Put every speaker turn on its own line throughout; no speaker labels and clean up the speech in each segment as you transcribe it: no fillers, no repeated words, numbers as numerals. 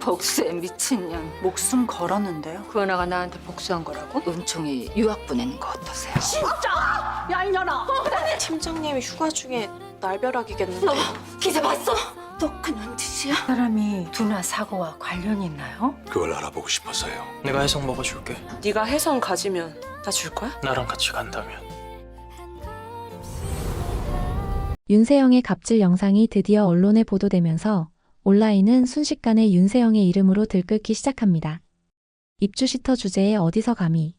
복수에 미친년.
목숨 걸었는데요.
구하나가 나한테 복수한 거라고? 은총이 유학 보내는 거 어떠세요?
야 이년아!
팀장님이 휴가 중에 날벼락이겠는데.
기자 봤어? 또 그냥 짓이야?
사람이 두나 사고와 관련이 있나요?
그걸 알아보고 싶어서요.
내가 해성 먹어줄게.
네가 혜성 가지면 나 줄 거야?
나랑 같이 간다면.
윤세영의 갑질 영상이 드디어 언론에 보도되면서 온라인은 순식간에 윤세영의 이름으로 들끓기 시작합니다. 입주시터 주제에 어디서 감히?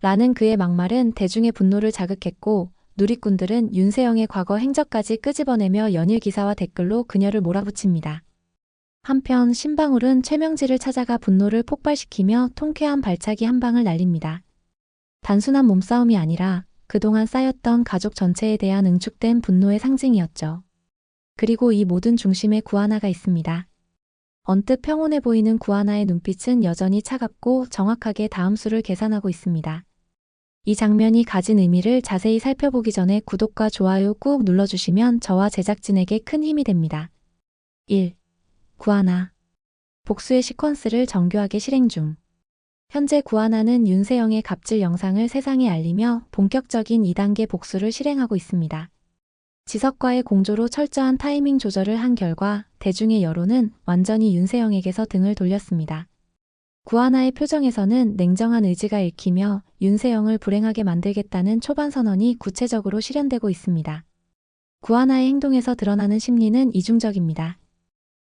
라는 그의 막말은 대중의 분노를 자극했고 누리꾼들은 윤세영의 과거 행적까지 끄집어내며 연일 기사와 댓글로 그녀를 몰아붙입니다. 한편 신방울은 최명지를 찾아가 분노를 폭발시키며 통쾌한 발차기 한 방을 날립니다. 단순한 몸싸움이 아니라 그동안 쌓였던 가족 전체에 대한 응축된 분노의 상징이었죠. 그리고 이 모든 중심에 구하나가 있습니다. 언뜻 평온해 보이는 구하나의 눈빛은 여전히 차갑고 정확하게 다음 수를 계산하고 있습니다. 이 장면이 가진 의미를 자세히 살펴보기 전에 구독과 좋아요 꾹 눌러주시면 저와 제작진에게 큰 힘이 됩니다. 1. 구하나. 복수의 시퀀스를 정교하게 실행 중. 현재 구하나는 윤세영의 갑질 영상을 세상에 알리며 본격적인 2단계 복수를 실행하고 있습니다. 지석과의 공조로 철저한 타이밍 조절을 한 결과 대중의 여론은 완전히 윤세영에게서 등을 돌렸습니다. 구하나의 표정에서는 냉정한 의지가 읽히며 윤세영을 불행하게 만들겠다는 초반 선언이 구체적으로 실현되고 있습니다. 구하나의 행동에서 드러나는 심리는 이중적입니다.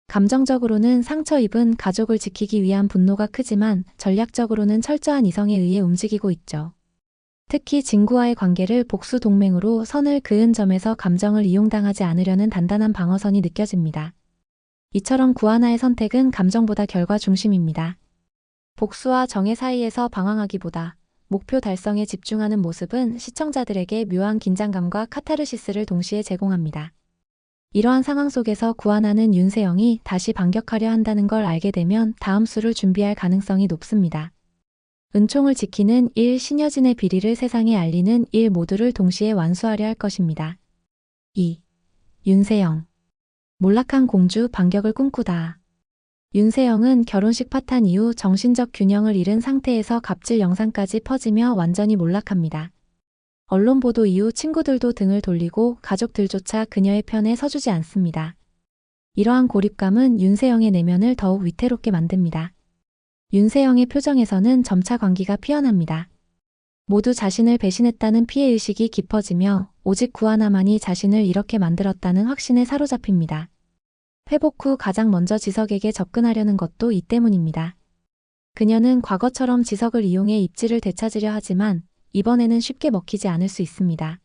감정적으로는 상처 입은 가족을 지키기 위한 분노가 크지만 전략적으로는 철저한 이성에 의해 움직이고 있죠. 특히 진구와의 관계를 복수 동맹으로 선을 그은 점에서 감정을 이용당하지 않으려는 단단한 방어선이 느껴집니다. 이처럼 구하나의 선택은 감정보다 결과 중심입니다. 복수와 정의 사이에서 방황하기보다 목표 달성에 집중하는 모습은 시청자들에게 묘한 긴장감과 카타르시스를 동시에 제공합니다. 이러한 상황 속에서 구하나는 윤세영이 다시 반격하려 한다는 걸 알게 되면 다음 수를 준비할 가능성이 높습니다. 은총을 지키는 1. 신여진의 비리를 세상에 알리는 1. 모두를 동시에 완수하려 할 것입니다. 2. 윤세영. 몰락한 공주 반격을 꿈꾸다. 윤세영은 결혼식 파탄 이후 정신적 균형을 잃은 상태에서 갑질 영상까지 퍼지며 완전히 몰락합니다. 언론 보도 이후 친구들도 등을 돌리고 가족들조차 그녀의 편에 서주지 않습니다. 이러한 고립감은 윤세영의 내면을 더욱 위태롭게 만듭니다. 윤세영의 표정에서는 점차 광기가 피어납니다. 모두 자신을 배신했다는 피해의식이 깊어지며 오직 구하나만이 자신을 이렇게 만들었다는 확신에 사로잡힙니다. 회복 후 가장 먼저 지석에게 접근하려는 것도 이 때문입니다. 그녀는 과거처럼 지석을 이용해 입지를 되찾으려 하지만 이번에는 쉽게 먹히지 않을 수 있습니다.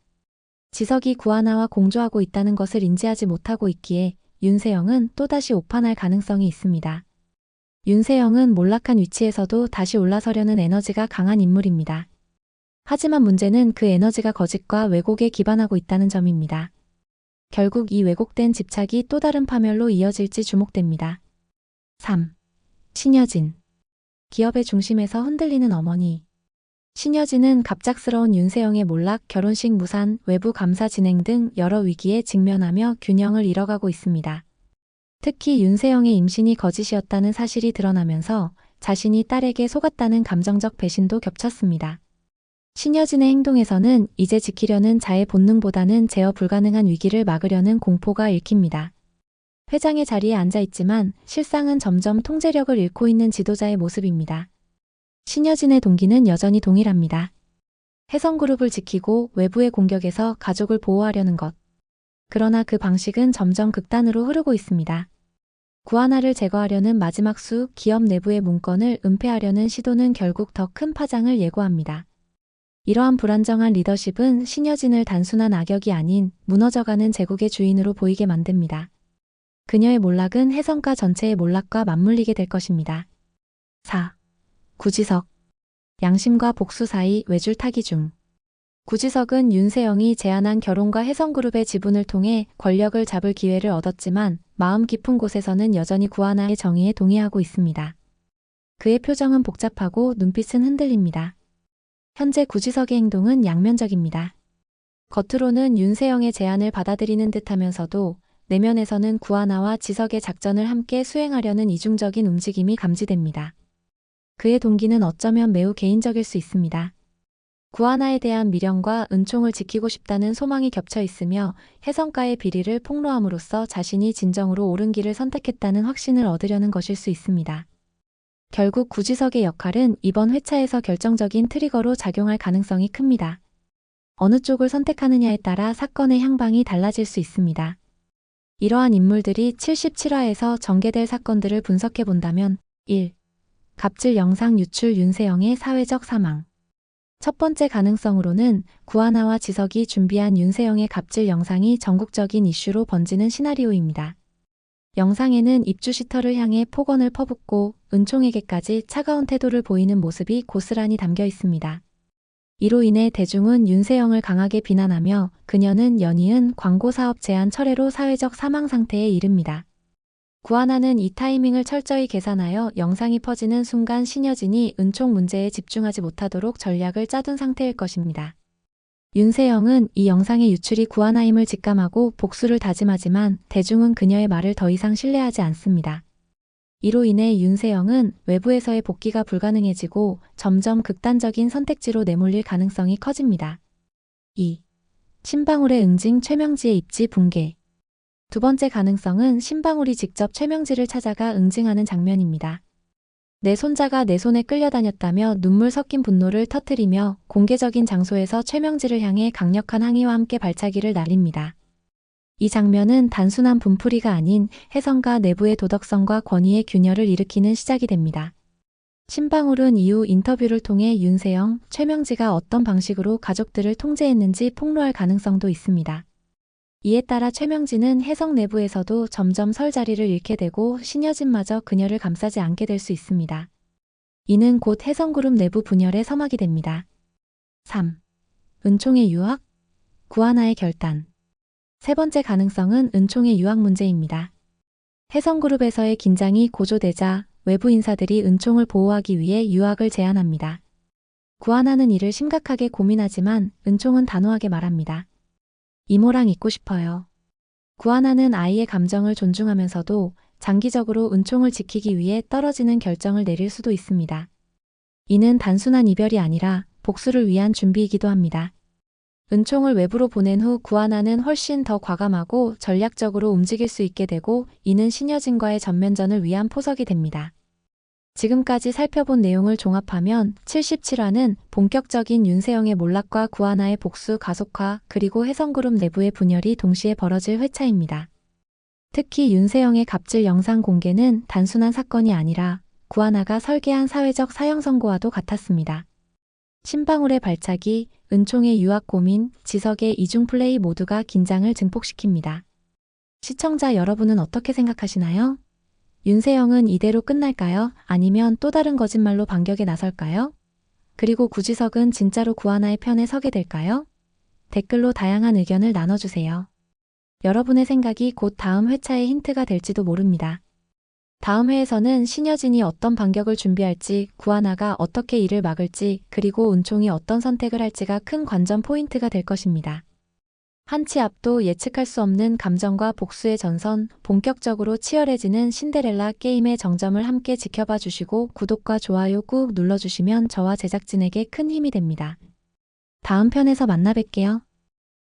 지석이 구하나와 공조하고 있다는 것을 인지하지 못하고 있기에 윤세영은 또다시 오판할 가능성이 있습니다. 윤세영은 몰락한 위치에서도 다시 올라서려는 에너지가 강한 인물입니다. 하지만 문제는 그 에너지가 거짓과 왜곡에 기반하고 있다는 점입니다. 결국 이 왜곡된 집착이 또 다른 파멸로 이어질지 주목됩니다. 3. 신여진. 기업의 중심에서 흔들리는 어머니. 신여진은 갑작스러운 윤세영의 몰락, 결혼식 무산, 외부 감사 진행 등 여러 위기에 직면하며 균형을 잃어가고 있습니다. 특히 윤세영의 임신이 거짓이었다는 사실이 드러나면서 자신이 딸에게 속았다는 감정적 배신도 겹쳤습니다. 신여진의 행동에서는 이제 지키려는 자의 본능보다는 제어 불가능한 위기를 막으려는 공포가 읽힙니다. 회장의 자리에 앉아있지만 실상은 점점 통제력을 잃고 있는 지도자의 모습입니다. 신여진의 동기는 여전히 동일합니다. 혜성그룹을 지키고 외부의 공격에서 가족을 보호하려는 것. 그러나 그 방식은 점점 극단으로 흐르고 있습니다. 구하나를 제거하려는 마지막 수, 기업 내부의 문건을 은폐하려는 시도는 결국 더 큰 파장을 예고합니다. 이러한 불안정한 리더십은 신여진을 단순한 악역이 아닌 무너져가는 제국의 주인으로 보이게 만듭니다. 그녀의 몰락은 혜성가 전체의 몰락과 맞물리게 될 것입니다. 4. 구지석. 양심과 복수 사이 외줄 타기 중. 구지석은 윤세영이 제안한 결혼과 혜성그룹의 지분을 통해 권력을 잡을 기회를 얻었지만 마음 깊은 곳에서는 여전히 구하나의 정의에 동의하고 있습니다. 그의 표정은 복잡하고 눈빛은 흔들립니다. 현재 구지석의 행동은 양면적입니다. 겉으로는 윤세영의 제안을 받아들이는 듯하면서도 내면에서는 구하나와 지석의 작전을 함께 수행하려는 이중적인 움직임이 감지됩니다. 그의 동기는 어쩌면 매우 개인적일 수 있습니다. 구하나에 대한 미련과 은총을 지키고 싶다는 소망이 겹쳐 있으며 혜성가의 비리를 폭로함으로써 자신이 진정으로 옳은 길을 선택했다는 확신을 얻으려는 것일 수 있습니다. 결국 구지석의 역할은 이번 회차에서 결정적인 트리거로 작용할 가능성이 큽니다. 어느 쪽을 선택하느냐에 따라 사건의 향방이 달라질 수 있습니다. 이러한 인물들이 77화에서 전개될 사건들을 분석해 본다면 1. 갑질 영상 유출 윤세영의 사회적 사망. 첫 번째 가능성으로는 구하나와 지석이 준비한 윤세영의 갑질 영상이 전국적인 이슈로 번지는 시나리오입니다. 영상에는 입주시터를 향해 폭언을 퍼붓고 은총에게까지 차가운 태도를 보이는 모습이 고스란히 담겨 있습니다. 이로 인해 대중은 윤세영을 강하게 비난하며 그녀는 연이은 광고사업 제한 철회로 사회적 사망 상태에 이릅니다. 구하나는 이 타이밍을 철저히 계산하여 영상이 퍼지는 순간 신여진이 은총 문제에 집중하지 못하도록 전략을 짜둔 상태일 것입니다. 윤세영은 이 영상의 유출이 구하나임을 직감하고 복수를 다짐하지만 대중은 그녀의 말을 더 이상 신뢰하지 않습니다. 이로 인해 윤세영은 외부에서의 복귀가 불가능해지고 점점 극단적인 선택지로 내몰릴 가능성이 커집니다. 2. 신방울의 응징 최명지의 입지 붕괴. 두 번째 가능성은 신방울이 직접 최명지를 찾아가 응징하는 장면입니다. 내 손자가 내 손에 끌려다녔다며 눈물 섞인 분노를 터뜨리며 공개적인 장소에서 최명지를 향해 강력한 항의와 함께 발차기를 날립니다. 이 장면은 단순한 분풀이가 아닌 혜성가 내부의 도덕성과 권위의 균열을 일으키는 시작이 됩니다. 신방울은 이후 인터뷰를 통해 윤세영, 최명지가 어떤 방식으로 가족들을 통제했는지 폭로할 가능성도 있습니다. 이에 따라 최명지는 혜성 내부에서도 점점 설 자리를 잃게 되고 신여진마저 그녀를 감싸지 않게 될 수 있습니다. 이는 곧 혜성그룹 내부 분열의 서막이 됩니다. 3. 은총의 유학? 구하나의 결단. 세 번째 가능성은 은총의 유학 문제입니다. 혜성그룹에서의 긴장이 고조되자 외부 인사들이 은총을 보호하기 위해 유학을 제안합니다. 구하나는 이를 심각하게 고민하지만 은총은 단호하게 말합니다. 이모랑 있고 싶어요. 구하나는 아이의 감정을 존중하면서도 장기적으로 은총을 지키기 위해 떨어지는 결정을 내릴 수도 있습니다. 이는 단순한 이별이 아니라 복수를 위한 준비이기도 합니다. 은총을 외부로 보낸 후 구하나는 훨씬 더 과감하고 전략적으로 움직일 수 있게 되고 이는 신여진과의 전면전을 위한 포석이 됩니다. 지금까지 살펴본 내용을 종합하면 77화는 본격적인 윤세영의 몰락과 구하나의 복수 가속화 그리고 혜성그룹 내부의 분열이 동시에 벌어질 회차입니다. 특히 윤세영의 갑질 영상 공개는 단순한 사건이 아니라 구하나가 설계한 사회적 사형 선고와도 같았습니다. 신방울의 발차기, 은총의 유학 고민, 지석의 이중 플레이 모두가 긴장을 증폭시킵니다. 시청자 여러분은 어떻게 생각하시나요? 윤세영은 이대로 끝날까요? 아니면 또 다른 거짓말로 반격에 나설까요? 그리고 구지석은 진짜로 구하나의 편에 서게 될까요? 댓글로 다양한 의견을 나눠주세요. 여러분의 생각이 곧 다음 회차의 힌트가 될지도 모릅니다. 다음 회에서는 신여진이 어떤 반격을 준비할지, 구하나가 어떻게 이를 막을지, 그리고 은총이 어떤 선택을 할지가 큰 관전 포인트가 될 것입니다. 한 치 앞도 예측할 수 없는 감정과 복수의 전선, 본격적으로 치열해지는 신데렐라 게임의 정점을 함께 지켜봐 주시고 구독과 좋아요 꾹 눌러주시면 저와 제작진에게 큰 힘이 됩니다. 다음 편에서 만나 뵐게요.